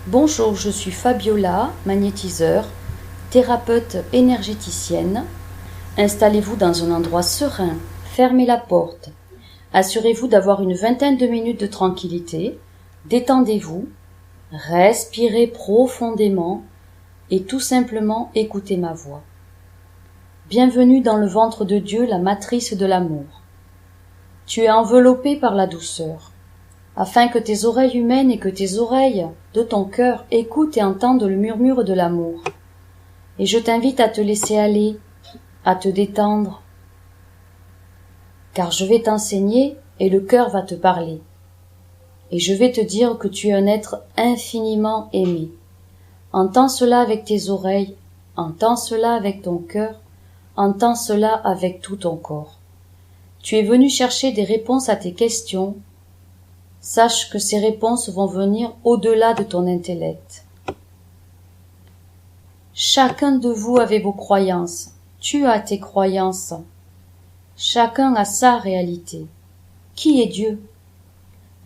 Bonjour, je suis Fabiola, magnétiseur, thérapeute énergéticienne. Installez-vous dans un endroit serein, fermez la porte. Assurez-vous d'avoir une vingtaine de minutes de tranquillité. Détendez-vous, respirez profondément et tout simplement écoutez ma voix. Bienvenue dans le ventre de Dieu, la matrice de l'amour. Tu es enveloppé par la douceur, afin que tes oreilles humaines et que tes oreilles de ton cœur écoutent et entendent le murmure de l'amour. Et je t'invite à te laisser aller, à te détendre, car je vais t'enseigner et le cœur va te parler. Et je vais te dire que tu es un être infiniment aimé. Entends cela avec tes oreilles, entends cela avec ton cœur, entends cela avec tout ton corps. Tu es venu chercher des réponses à tes questions. Sache que ces réponses vont venir au-delà de ton intellect. Chacun de vous avait vos croyances. Tu as tes croyances. Chacun a sa réalité. Qui est Dieu?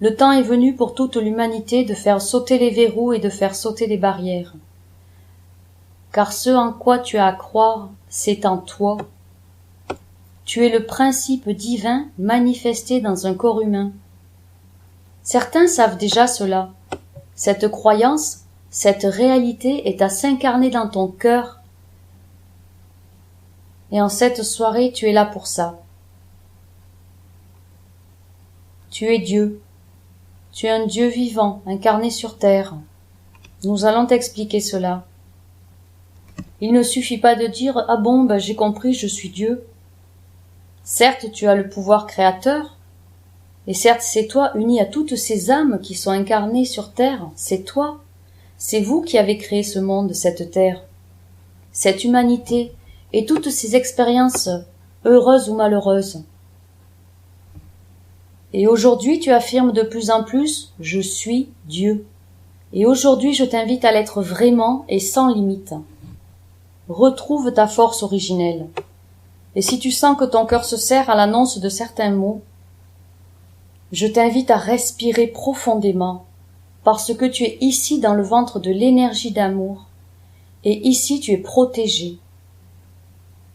Le temps est venu pour toute l'humanité de faire sauter les verrous et de faire sauter les barrières. Car ce en quoi tu as à croire, c'est en toi. Tu es le principe divin manifesté dans un corps humain. Certains savent déjà cela. Cette croyance, cette réalité est à s'incarner dans ton cœur. Et en cette soirée, tu es là pour ça. Tu es Dieu. Tu es un Dieu vivant, incarné sur terre. Nous allons t'expliquer cela. Il ne suffit pas de dire « Ah bon, j'ai compris, je suis Dieu ». Certes, tu as le pouvoir créateur, et certes, c'est toi uni à toutes ces âmes qui sont incarnées sur terre, c'est toi. C'est vous qui avez créé ce monde, cette terre, cette humanité, et toutes ces expériences, heureuses ou malheureuses. Et aujourd'hui, tu affirmes de plus en plus « Je suis Dieu ». Et aujourd'hui, je t'invite à l'être vraiment et sans limite. Retrouve ta force originelle. Et si tu sens que ton cœur se serre à l'annonce de certains mots, je t'invite à respirer profondément, parce que tu es ici dans le ventre de l'énergie d'amour, et ici tu es protégé.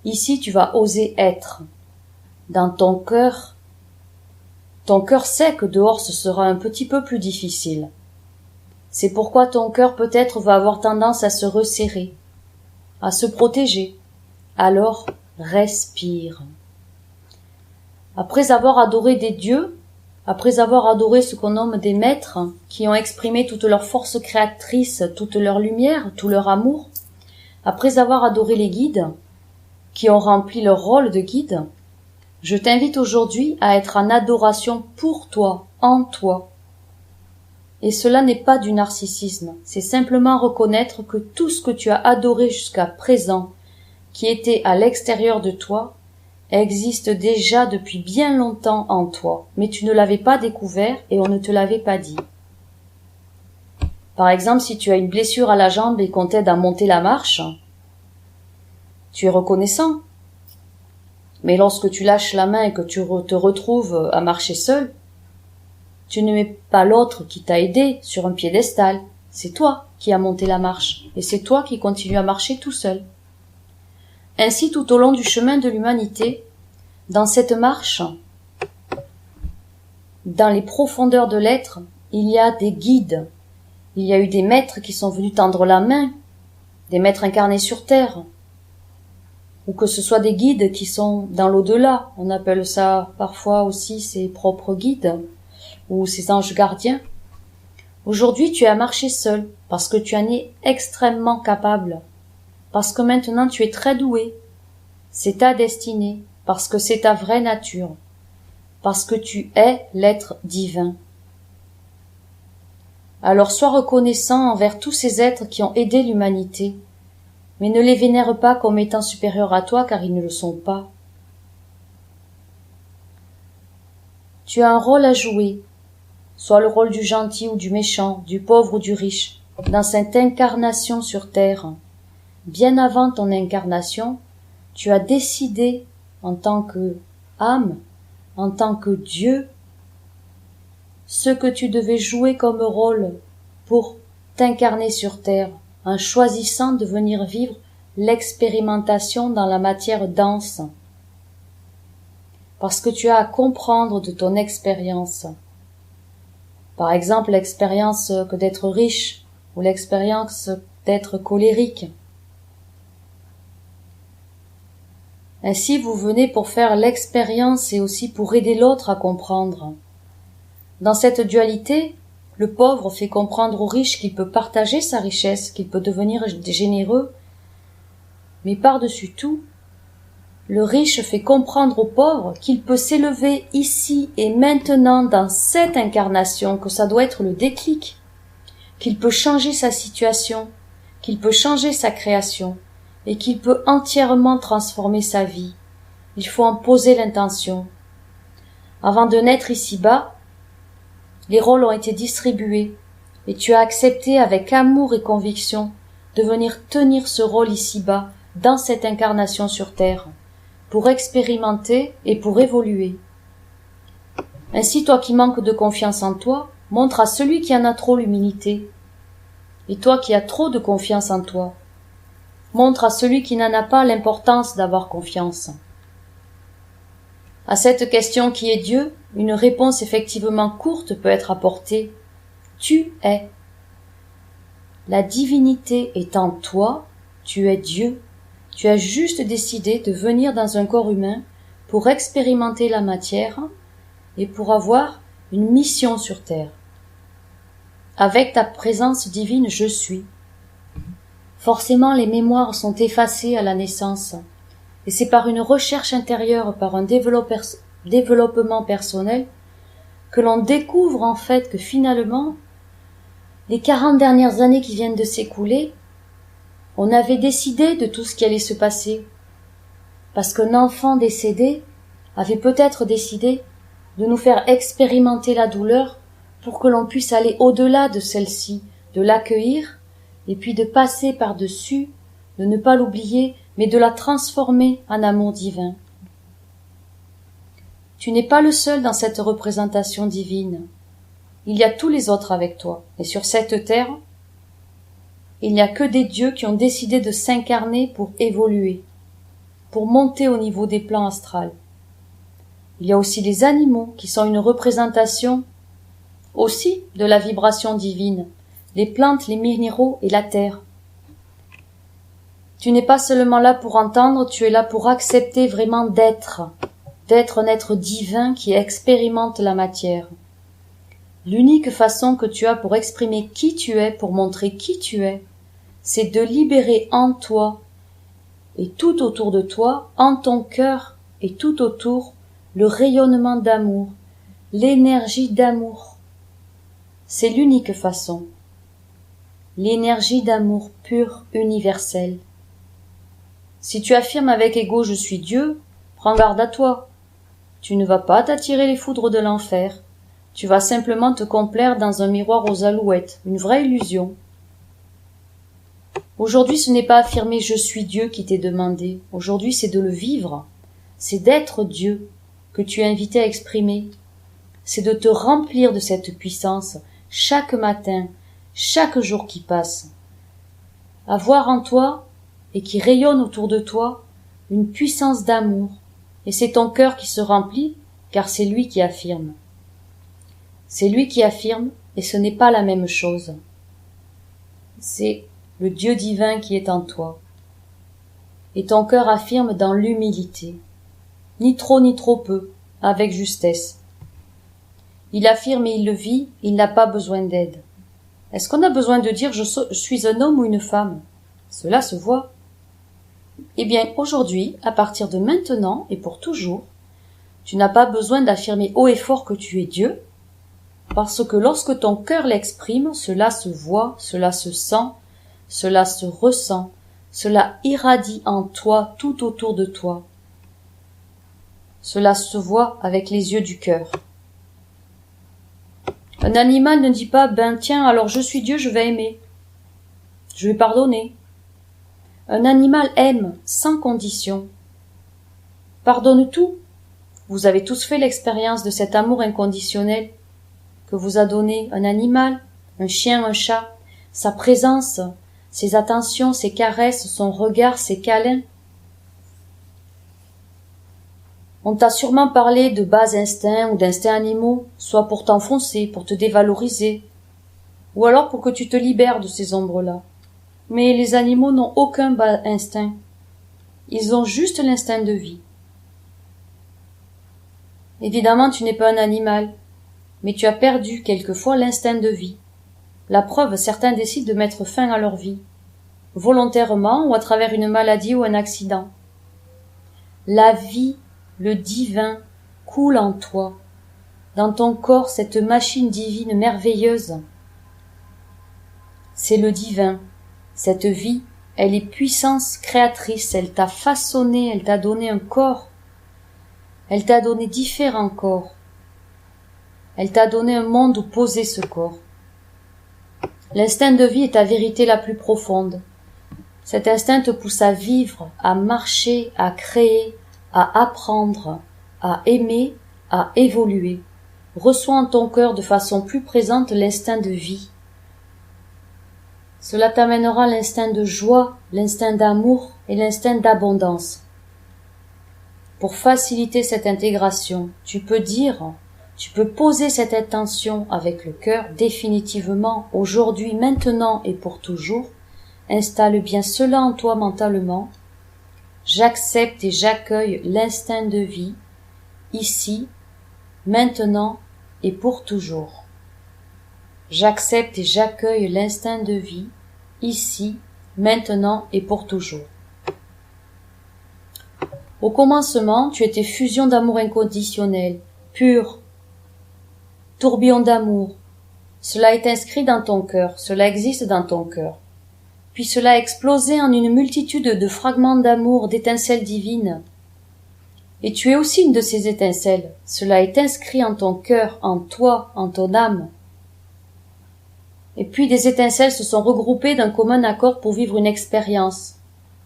Ici tu vas oser être. Dans ton cœur sait que dehors ce sera un petit peu plus difficile. C'est pourquoi ton cœur peut-être va avoir tendance à se resserrer, à se protéger. Alors, respire. Après avoir adoré des dieux, après avoir adoré ce qu'on nomme des maîtres, qui ont exprimé toute leur force créatrice, toute leur lumière, tout leur amour, après avoir adoré les guides, qui ont rempli leur rôle de guide, je t'invite aujourd'hui à être en adoration pour toi, en toi. Et cela n'est pas du narcissisme, c'est simplement reconnaître que tout ce que tu as adoré jusqu'à présent, qui était à l'extérieur de toi, existe déjà depuis bien longtemps en toi, mais tu ne l'avais pas découvert et on ne te l'avait pas dit. Par exemple, si tu as une blessure à la jambe et qu'on t'aide à monter la marche, tu es reconnaissant. Mais lorsque tu lâches la main et que tu te retrouves à marcher seul, tu ne mets pas l'autre qui t'a aidé sur un piédestal. C'est toi qui as monté la marche et c'est toi qui continues à marcher tout seul. Ainsi, tout au long du chemin de l'humanité, dans cette marche, dans les profondeurs de l'être, il y a des guides. Il y a eu des maîtres qui sont venus tendre la main, des maîtres incarnés sur terre, ou que ce soit des guides qui sont dans l'au-delà. On appelle ça parfois aussi ses propres guides, ou ses anges gardiens. Aujourd'hui, tu as marché seul, parce que tu en es extrêmement capable. Parce que maintenant tu es très doué. C'est ta destinée, parce que c'est ta vraie nature, parce que tu es l'être divin. Alors sois reconnaissant envers tous ces êtres qui ont aidé l'humanité, mais ne les vénère pas comme étant supérieurs à toi car ils ne le sont pas. Tu as un rôle à jouer, soit le rôle du gentil ou du méchant, du pauvre ou du riche, dans cette incarnation sur terre. Bien avant ton incarnation, tu as décidé, en tant que âme, en tant que Dieu, ce que tu devais jouer comme rôle pour t'incarner sur terre en choisissant de venir vivre l'expérimentation dans la matière dense. Parce que tu as à comprendre de ton expérience. Par exemple, l'expérience que d'être riche ou l'expérience d'être colérique. Ainsi, vous venez pour faire l'expérience et aussi pour aider l'autre à comprendre. Dans cette dualité, le pauvre fait comprendre au riche qu'il peut partager sa richesse, qu'il peut devenir généreux. Mais par-dessus tout, le riche fait comprendre au pauvre qu'il peut s'élever ici et maintenant dans cette incarnation, que ça doit être le déclic, qu'il peut changer sa situation, qu'il peut changer sa création et qu'il peut entièrement transformer sa vie. Il faut en poser l'intention. Avant de naître ici-bas, les rôles ont été distribués et tu as accepté avec amour et conviction de venir tenir ce rôle ici-bas dans cette incarnation sur terre, pour expérimenter et pour évoluer. Ainsi, toi qui manques de confiance en toi, montre à celui qui en a trop l'humilité. Et toi qui as trop de confiance en toi, montre à celui qui n'en a pas l'importance d'avoir confiance. À cette question qui est Dieu, une réponse effectivement courte peut être apportée. Tu es. La divinité est en toi, tu es Dieu. Tu as juste décidé de venir dans un corps humain pour expérimenter la matière et pour avoir une mission sur terre. Avec ta présence divine, je suis. Forcément, les mémoires sont effacées à la naissance, et c'est par une recherche intérieure, par un développement personnel, que l'on découvre en fait que finalement, les 40 dernières années qui viennent de s'écouler, on avait décidé de tout ce qui allait se passer, parce qu'un enfant décédé avait peut-être décidé de nous faire expérimenter la douleur pour que l'on puisse aller au-delà de celle-ci, de l'accueillir, et puis de passer par-dessus, de ne pas l'oublier, mais de la transformer en amour divin. Tu n'es pas le seul dans cette représentation divine. Il y a tous les autres avec toi, et sur cette terre, il n'y a que des dieux qui ont décidé de s'incarner pour évoluer, pour monter au niveau des plans astrales. Il y a aussi les animaux qui sont une représentation aussi de la vibration divine, les plantes, les minéraux et la terre. Tu n'es pas seulement là pour entendre, tu es là pour accepter vraiment d'être un être divin qui expérimente la matière. L'unique façon que tu as pour exprimer qui tu es, pour montrer qui tu es, c'est de libérer en toi et tout autour de toi, en ton cœur et tout autour, le rayonnement d'amour, l'énergie d'amour. C'est l'unique façon. L'énergie d'amour pur, universel. Si tu affirmes avec ego « je suis Dieu », prends garde à toi. Tu ne vas pas t'attirer les foudres de l'enfer. Tu vas simplement te complaire dans un miroir aux alouettes, une vraie illusion. Aujourd'hui, ce n'est pas affirmer « je suis Dieu » qui t'est demandé. Aujourd'hui, c'est de le vivre. C'est d'être Dieu que tu es invité à exprimer. C'est de te remplir de cette puissance chaque matin, chaque jour qui passe. Avoir en toi et qui rayonne autour de toi une puissance d'amour. Et c'est ton cœur qui se remplit, car c'est lui qui affirme. C'est lui qui affirme, et ce n'est pas la même chose. C'est le Dieu divin qui est en toi. Et ton cœur affirme dans l'humilité, ni trop ni trop peu, avec justesse. Il affirme et il le vit, il n'a pas besoin d'aide. Est-ce qu'on a besoin de dire je suis un homme ou une femme? Cela se voit. Eh bien, aujourd'hui, à partir de maintenant et pour toujours, tu n'as pas besoin d'affirmer haut et fort que tu es Dieu, parce que lorsque ton cœur l'exprime, cela se voit, cela se sent, cela se ressent, cela irradie en toi, tout autour de toi. Cela se voit avec les yeux du cœur. Un animal ne dit pas « ben tiens, alors je suis Dieu, je vais aimer. Je vais pardonner. » Un animal aime sans condition. Pardonne tout. Vous avez tous fait l'expérience de cet amour inconditionnel que vous a donné un animal, un chien, un chat. sa présence, ses attentions, ses caresses, son regard, ses câlins. On t'a sûrement parlé de bas instincts ou d'instincts animaux, soit pour t'enfoncer, pour te dévaloriser, ou alors pour que tu te libères de ces ombres-là. Mais les animaux n'ont aucun bas instinct. Ils ont juste l'instinct de vie. Évidemment, tu n'es pas un animal, mais tu as perdu quelquefois l'instinct de vie. La preuve, certains décident de mettre fin à leur vie, volontairement ou à travers une maladie ou un accident. La vie, le divin, coule en toi, dans ton corps, cette machine divine merveilleuse. C'est le divin. Cette vie, elle est puissance créatrice, elle t'a façonné, elle t'a donné un corps. Elle t'a donné différents corps. Elle t'a donné un monde où poser ce corps. L'instinct de vie est ta vérité la plus profonde. Cet instinct te pousse à vivre, à marcher, à créer, à apprendre, à aimer, à évoluer. Reçois en ton cœur de façon plus présente l'instinct de vie. Cela t'amènera l'instinct de joie, l'instinct d'amour et l'instinct d'abondance. Pour faciliter cette intégration, tu peux poser cette intention avec le cœur définitivement, aujourd'hui, maintenant et pour toujours. Installe bien cela en toi mentalement. J'accepte et j'accueille l'instinct de vie, ici, maintenant et pour toujours. J'accepte et j'accueille l'instinct de vie, ici, maintenant et pour toujours. Au commencement, tu étais fusion d'amour inconditionnel, pur, tourbillon d'amour. Cela est inscrit dans ton cœur, cela existe dans ton cœur. Puis cela a explosé en une multitude de fragments d'amour, d'étincelles divines. Et tu es aussi une de ces étincelles. Cela est inscrit en ton cœur, en toi, en ton âme. Et puis des étincelles se sont regroupées d'un commun accord pour vivre une expérience,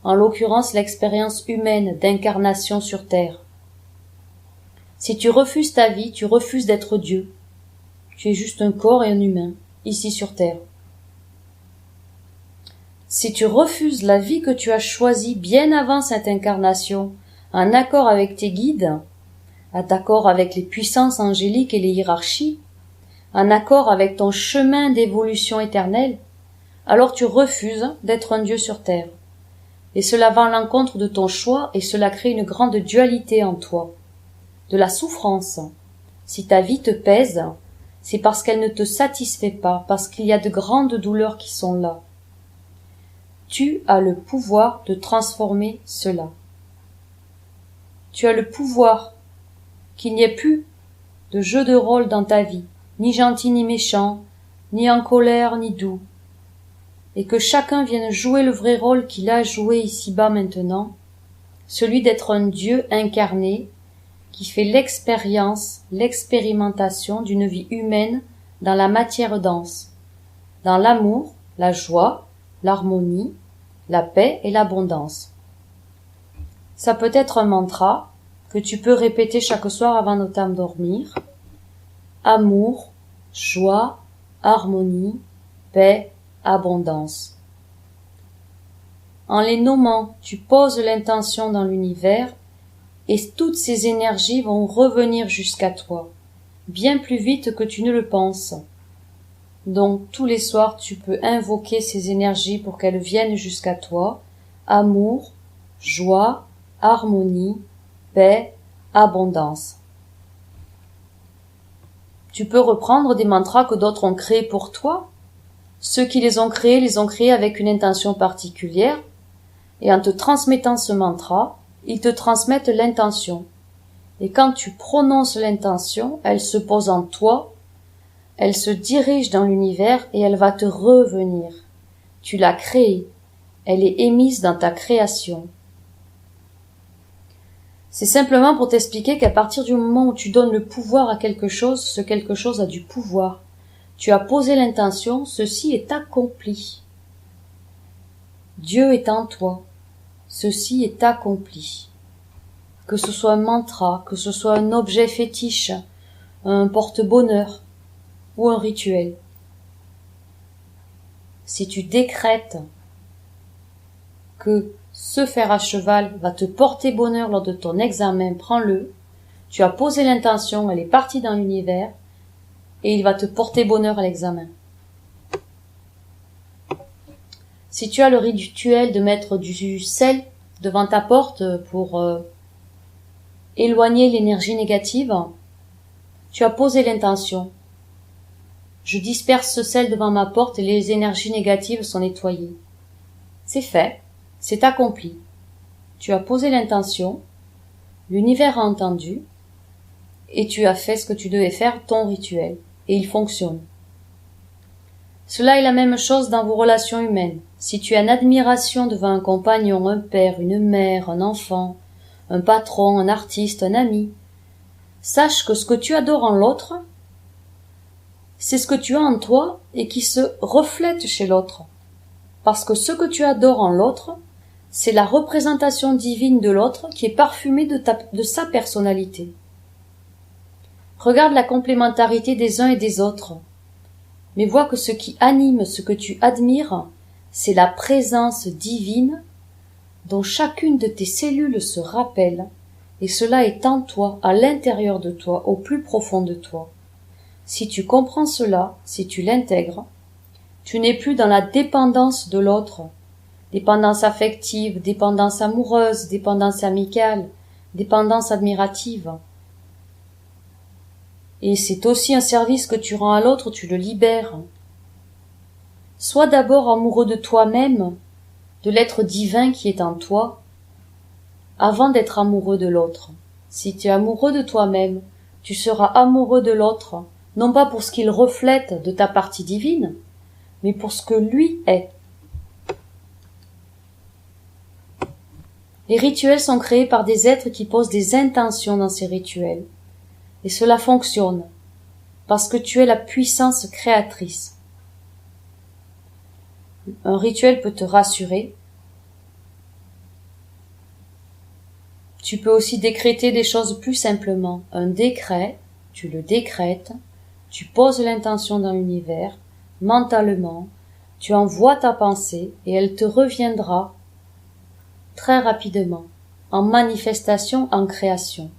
en l'occurrence l'expérience humaine d'incarnation sur terre. Si tu refuses ta vie, tu refuses d'être Dieu. Tu es juste un corps et un humain, ici sur terre. Si tu refuses la vie que tu as choisie bien avant cette incarnation, en accord avec tes guides, en accord avec les puissances angéliques et les hiérarchies, en accord avec ton chemin d'évolution éternelle, alors tu refuses d'être un Dieu sur terre. Et cela va à l'encontre de ton choix et cela crée une grande dualité en toi. De la souffrance. Si ta vie te pèse, c'est parce qu'elle ne te satisfait pas, parce qu'il y a de grandes douleurs qui sont là. Tu as le pouvoir de transformer cela. Tu as le pouvoir qu'il n'y ait plus de jeu de rôle dans ta vie, ni gentil ni méchant, ni en colère ni doux, et que chacun vienne jouer le vrai rôle qu'il a joué ici-bas maintenant, celui d'être un Dieu incarné qui fait l'expérience, l'expérimentation d'une vie humaine dans la matière dense, dans l'amour, la joie, l'harmonie, la paix et l'abondance. Ça peut être un mantra que tu peux répéter chaque soir avant de t'endormir. Amour, joie, harmonie, paix, abondance. En les nommant, tu poses l'intention dans l'univers et toutes ces énergies vont revenir jusqu'à toi, bien plus vite que tu ne le penses. Donc tous les soirs tu peux invoquer ces énergies pour qu'elles viennent jusqu'à toi. Amour, joie, harmonie, paix, abondance. Tu peux reprendre des mantras que d'autres ont créés pour toi. Ceux qui les ont créés avec une intention particulière, et en te transmettant ce mantra, ils te transmettent l'intention. Et quand tu prononces l'intention, elle se pose en toi, elle se dirige dans l'univers et elle va te revenir. Tu l'as créée, elle est émise dans ta création. C'est simplement pour t'expliquer qu'à partir du moment où tu donnes le pouvoir à quelque chose, ce quelque chose a du pouvoir. Tu as posé l'intention, ceci est accompli. Dieu est en toi, ceci est accompli. Que ce soit un mantra, que ce soit un objet fétiche, un porte-bonheur ou un rituel. si tu décrètes que ce fer à cheval va te porter bonheur lors de ton examen, prends-le. Tu as posé l'intention, elle est partie dans l'univers, et il va te porter bonheur à l'examen. Si tu as le rituel de mettre du sel devant ta porte pour éloigner l'énergie négative, tu as posé l'intention. Je disperse ce sel devant ma porte et les énergies négatives sont nettoyées. C'est fait, c'est accompli. Tu as posé l'intention, l'univers a entendu, et tu as fait ce que tu devais faire, ton rituel, et il fonctionne. Cela est la même chose dans vos relations humaines. Si tu as une admiration devant un compagnon, un père, une mère, un enfant, un patron, un artiste, un ami, sache que ce que tu adores en l'autre, c'est ce que tu as en toi et qui se reflète chez l'autre. Parce que ce que tu adores en l'autre, c'est la représentation divine de l'autre qui est parfumée de sa personnalité. Regarde la complémentarité des uns et des autres. Mais vois que ce qui anime ce que tu admires, c'est la présence divine dont chacune de tes cellules se rappelle, et cela est en toi, à l'intérieur de toi, au plus profond de toi. Si tu comprends cela, si tu l'intègres, tu n'es plus dans la dépendance de l'autre, dépendance affective, dépendance amoureuse, dépendance amicale, dépendance admirative. Et c'est aussi un service que tu rends à l'autre, tu le libères. Sois d'abord amoureux de toi-même, de l'être divin qui est en toi, avant d'être amoureux de l'autre. Si tu es amoureux de toi-même, tu seras amoureux de l'autre, non pas pour ce qu'il reflète de ta partie divine, mais pour ce que lui est. Les rituels sont créés par des êtres qui posent des intentions dans ces rituels. Et cela fonctionne, parce que tu es la puissance créatrice. Un rituel peut te rassurer. Tu peux aussi décréter des choses plus simplement. Un décret, tu le décrètes, tu poses l'intention dans l'univers, mentalement, tu envoies ta pensée et elle te reviendra très rapidement, en manifestation, en création.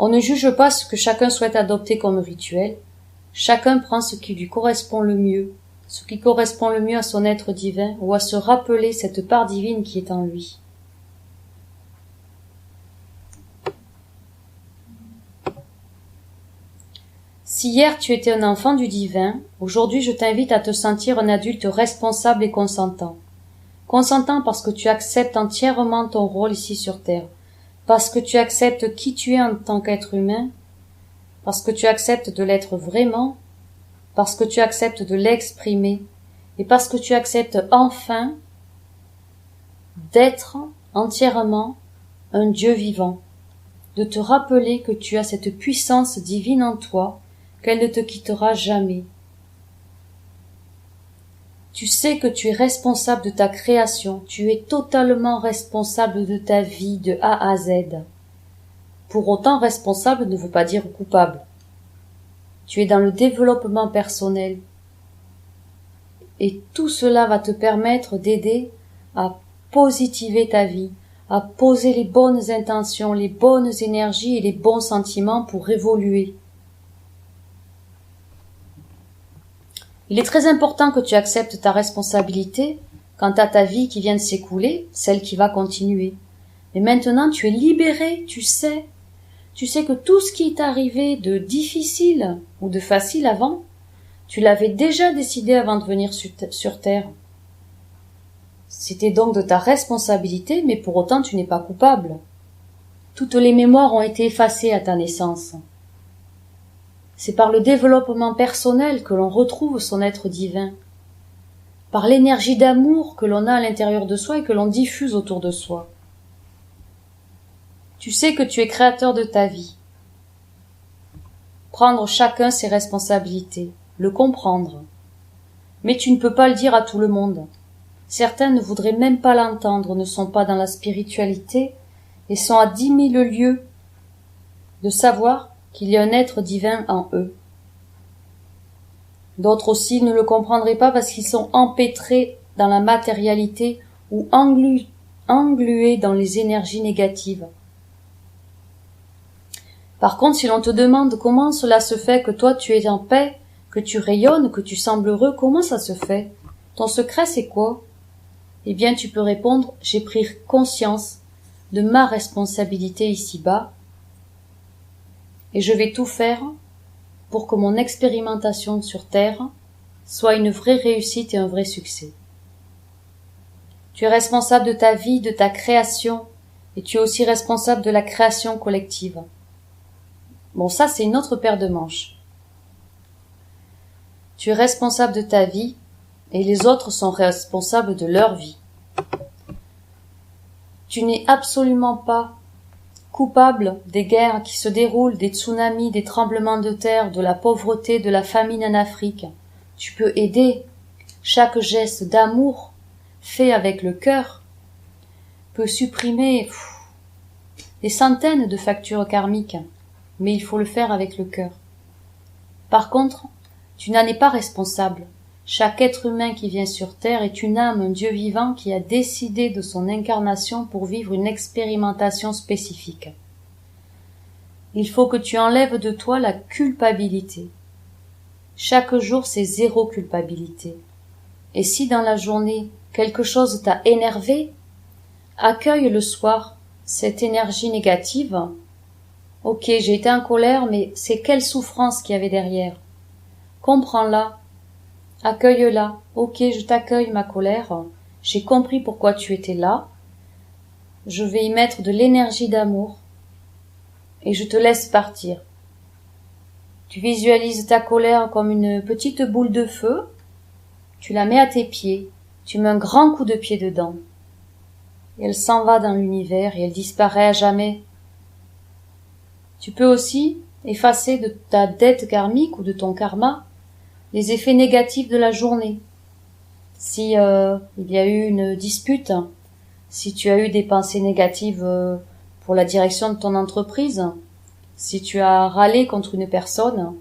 On ne juge pas ce que chacun souhaite adopter comme rituel. Chacun prend ce qui lui correspond le mieux, ce qui correspond le mieux à son être divin ou à se rappeler cette part divine qui est en lui. Si hier tu étais un enfant du divin, aujourd'hui je t'invite à te sentir un adulte responsable et consentant. Consentant parce que tu acceptes entièrement ton rôle ici sur Terre. Parce que tu acceptes qui tu es en tant qu'être humain, parce que tu acceptes de l'être vraiment, parce que tu acceptes de l'exprimer, et parce que tu acceptes enfin d'être entièrement un Dieu vivant, de te rappeler que tu as cette puissance divine en toi, qu'elle ne te quittera jamais. Tu sais que tu es responsable de ta création, tu es totalement responsable de ta vie de A à Z. Pour autant, responsable ne veut pas dire coupable. Tu es dans le développement personnel. Et tout cela va te permettre d'aider à positiver ta vie, à poser les bonnes intentions, les bonnes énergies et les bons sentiments pour évoluer. Il est très important que tu acceptes ta responsabilité quant à ta vie qui vient de s'écouler, celle qui va continuer. Mais maintenant, tu es libéré, tu sais que tout ce qui est arrivé de difficile ou de facile avant, tu l'avais déjà décidé avant de venir sur Terre. C'était donc de ta responsabilité, mais pour autant tu n'es pas coupable. Toutes les mémoires ont été effacées à ta naissance. C'est par le développement personnel que l'on retrouve son être divin, par l'énergie d'amour que l'on a à l'intérieur de soi et que l'on diffuse autour de soi. Tu sais que tu es créateur de ta vie. Prendre chacun ses responsabilités, le comprendre. Mais tu ne peux pas le dire à tout le monde. Certains ne voudraient même pas l'entendre, ne sont pas dans la spiritualité et sont à 10 000 lieues de savoir qu'il y a un être divin en eux. D'autres aussi ne le comprendraient pas parce qu'ils sont empêtrés dans la matérialité ou englués dans les énergies négatives. Par contre, si l'on te demande comment cela se fait que toi tu es en paix, que tu rayonnes, que tu sembles heureux, comment ça se fait? Ton secret c'est quoi? Eh bien, tu peux répondre, j'ai pris conscience de ma responsabilité ici-bas et je vais tout faire pour que mon expérimentation sur Terre soit une vraie réussite et un vrai succès. Tu es responsable de ta vie, de ta création, et tu es aussi responsable de la création collective. Bon, ça, c'est une autre paire de manches. Tu es responsable de ta vie, et les autres sont responsables de leur vie. Tu n'es absolument pas coupable des guerres qui se déroulent, des tsunamis, des tremblements de terre, de la pauvreté, de la famine en Afrique. Tu peux aider. Chaque geste d'amour fait avec le cœur peut supprimer des centaines de factures karmiques, mais il faut le faire avec le cœur. Par contre, tu n'en es pas responsable. Chaque être humain qui vient sur Terre est une âme, un Dieu vivant qui a décidé de son incarnation pour vivre une expérimentation spécifique. Il faut que tu enlèves de toi la culpabilité. Chaque jour, c'est 0 culpabilité. Et si dans la journée, quelque chose t'a énervé, accueille le soir cette énergie négative. Ok, j'ai été en colère, mais c'est quelle souffrance qu'il y avait derrière? Comprends-la. Accueille-la. Ok, je t'accueille ma colère. J'ai compris pourquoi tu étais là. Je vais y mettre de l'énergie d'amour et je te laisse partir. Tu visualises ta colère comme une petite boule de feu. Tu la mets à tes pieds. Tu mets un grand coup de pied dedans. Et elle s'en va dans l'univers et elle disparaît à jamais. Tu peux aussi effacer de ta dette karmique ou de ton karma les effets négatifs de la journée. Si il y a eu une dispute, si tu as eu des pensées négatives pour la direction de ton entreprise, si tu as râlé contre une personne,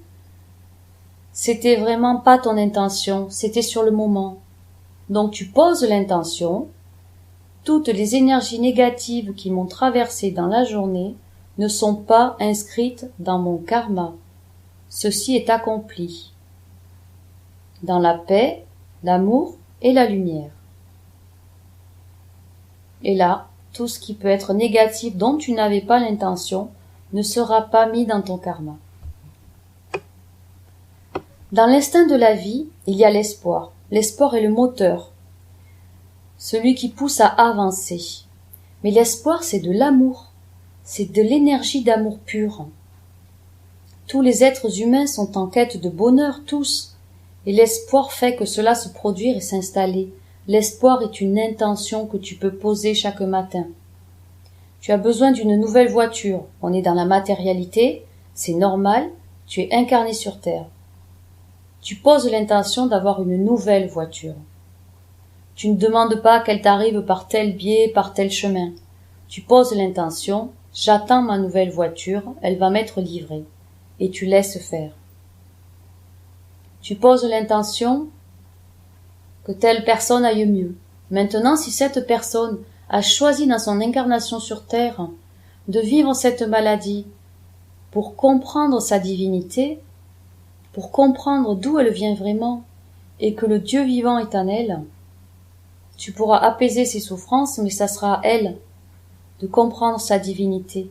c'était vraiment pas ton intention, c'était sur le moment. Donc tu poses l'intention, toutes les énergies négatives qui m'ont traversé dans la journée ne sont pas inscrites dans mon karma. Ceci est accompli. Dans la paix, l'amour et la lumière. Et là, tout ce qui peut être négatif dont tu n'avais pas l'intention ne sera pas mis dans ton karma. Dans l'instinct de la vie, il y a l'espoir. L'espoir est le moteur, celui qui pousse à avancer. Mais l'espoir, c'est de l'amour, c'est de l'énergie d'amour pur. Tous les êtres humains sont en quête de bonheur, tous. Et l'espoir fait que cela se produise et s'installer. L'espoir est une intention que tu peux poser chaque matin. Tu as besoin d'une nouvelle voiture. On est dans la matérialité, c'est normal, tu es incarné sur Terre. Tu poses l'intention d'avoir une nouvelle voiture. Tu ne demandes pas qu'elle t'arrive par tel biais, par tel chemin. Tu poses l'intention, j'attends ma nouvelle voiture, elle va m'être livrée. Et tu laisses faire. Tu poses l'intention que telle personne aille mieux. Maintenant, si cette personne a choisi dans son incarnation sur Terre de vivre cette maladie pour comprendre sa divinité, pour comprendre d'où elle vient vraiment et que le Dieu vivant est en elle, tu pourras apaiser ses souffrances, mais ça sera à elle de comprendre sa divinité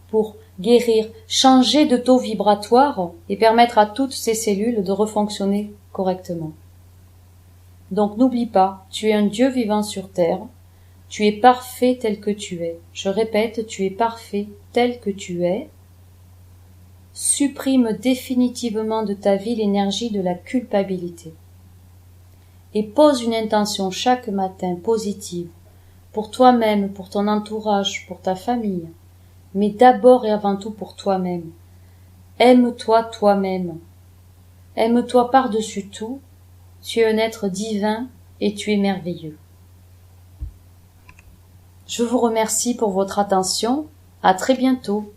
pour guérir, changer de taux vibratoire et permettre à toutes ces cellules de refonctionner correctement. Donc n'oublie pas, tu es un Dieu vivant sur Terre, tu es parfait tel que tu es. Je répète, tu es parfait tel que tu es. Supprime définitivement de ta vie l'énergie de la culpabilité. Et pose une intention chaque matin positive, pour toi-même, pour ton entourage, pour ta famille, mais d'abord et avant tout pour toi-même. Aime-toi toi-même. Aime-toi par-dessus tout. Tu es un être divin et tu es merveilleux. Je vous remercie pour votre attention. À très bientôt.